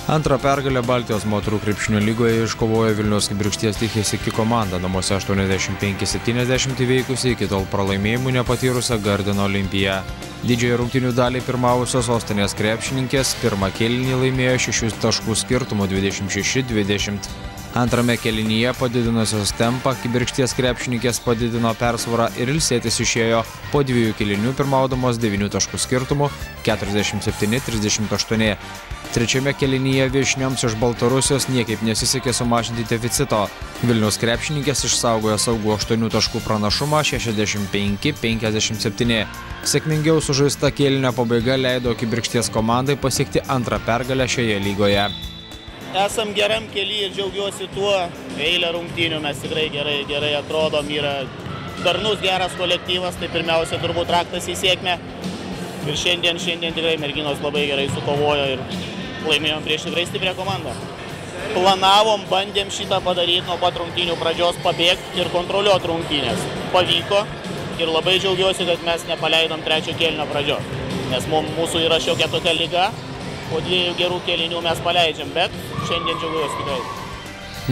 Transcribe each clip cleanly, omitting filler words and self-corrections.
Antrą pergalę Baltijos moterų krepšinio lygoje iškovojo Vilniaus Kibirkšties Tichės Iki komanda, namuose 85-70 įveikusi iki tol pralaimėjimų nepatyrusią Gardino Olimpiją. Didžiąją rungtynių dalį pirmavusios sostinės krepšininkės pirmą kėlinį laimėjo 6 taškų skirtumu 26-20. Antrame kėlinyje padidinusios tempą Kibirkšties krepšininkės padidino persvarą ir ilsėtis išėjo po 2 kėlinių pirmaudamos 9 taškų skirtumu 47-38. Trečiame kėlinyje viešnioms iš Baltarusijos niekaip nesisekė sumažinti deficito. Vilniaus krepšininkės išsaugojo saugų 8 taškų pranašumą 65-57. Sėkmingiau sužaista kėlinio pabaiga leido Kibirkšties komandai pasiekti antrą pergalę šioje lygoje. Esam geram kely ir džiaugiuosi tuo. Eilę rungtynių mes tikrai gerai atrodom, yra darnus geras kolektyvas, tai pirmiausia turbūt raktas į sėkmę. Ir šiandien tikrai merginos labai gerai sukovojo ir laimėjom prieš tikrai stiprią komandą. Planavom, bandėm šitą padaryti nuo pat rungtynių pradžios, pabėgti ir kontroliuoti rungtynės. Pavyko ir labai džiaugiuosi, kad mes nepaleidom trečio kėlinio pradžios, nes mūsų yra šiokia tokia lyga. Po 2 gerų kėlinių mes paleidžiam, bet šiandien džiaugiuosi tikrai.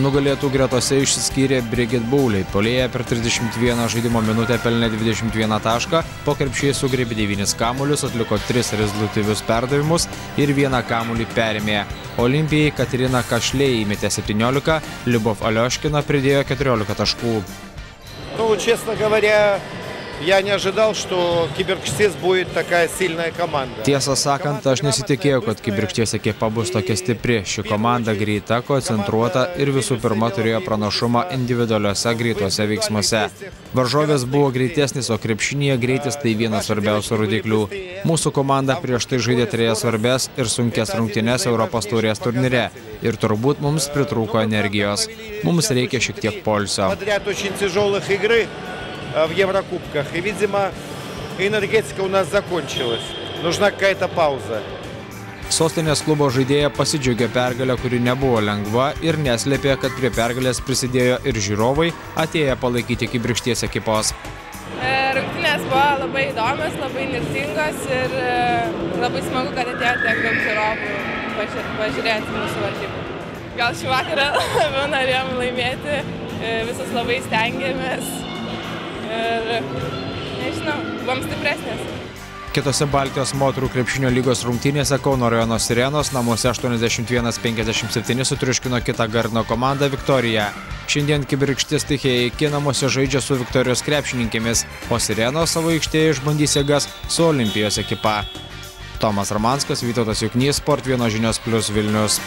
Nugalėtų gretose išsiskyrė Brigit Bauliai. Puolėja per 31 žaidimo minutę pelnė 21 tašką, po krepšiai sugriebė 9 kamuolius, atliko 3 rezultatyvius perdavimus ir 1 kamuolį perėmė. Olimpijai Katerina Kašlė įmetė 17, Liubov Alioškina pridėjo 14 taškų. Честно говоря, я не ожидал, что Кибиркштес будет такая сильная команда. Tiesą sakant, aš nesitikėjau, kad Kibirkšties ekipa bus tokia stipri. Ši komanda greita, koncentruota ir visų pirma turėjo pranašumą individualiuose greituose veiksmuose. Varžovės buvo greitesnis, o krepšinėje greitis tai vienas svarbiausių rodiklių. Mūsų komanda prieš tai žaidė 3 svarbės ir sunkės rungtynes Europos taurės turnyre. Ir turbūt mums pritrūko energijos. Mums reikia šiek tiek poilsio. В Еврокубках. И, видимо, энергетика у нас закончилась. Нужна какая-то пауза. Sostinės klubo žaidėja pasidžiaugė pergalę, kuri nebuvo lengva ir neslėpė, kad prie pergalės prisidėjo ir žiūrovai, atėję palaikyti Kibirkšties ekipos. Rungtynės buvo labai įdomios, labai nirtingos ir labai smagu, kad atėjo tiek daug žiūrovų pažiūrėti mūsų varžybų. Gal šį vakarą labiau norėjom laimėti, visus labai stengiamės. Ir, nežinau, buvom stipresnės. Kitose Baltijos moterų krepšinio lygos rungtynėse Kauno rajono Sirenos namuose 81-57 sutriuškino kitą Gardino komandą Viktoriją. Šiandien Kibirkšties Tichė Iki namuose žaidžia su Viktorijos krepšininkėmis, o Sirenos savo aikštėje išbandys jėgas su Olimpijos ekipa. Tomas Ramanskas, Vytautas Juknys, Sport 1 žinios + Vilnius.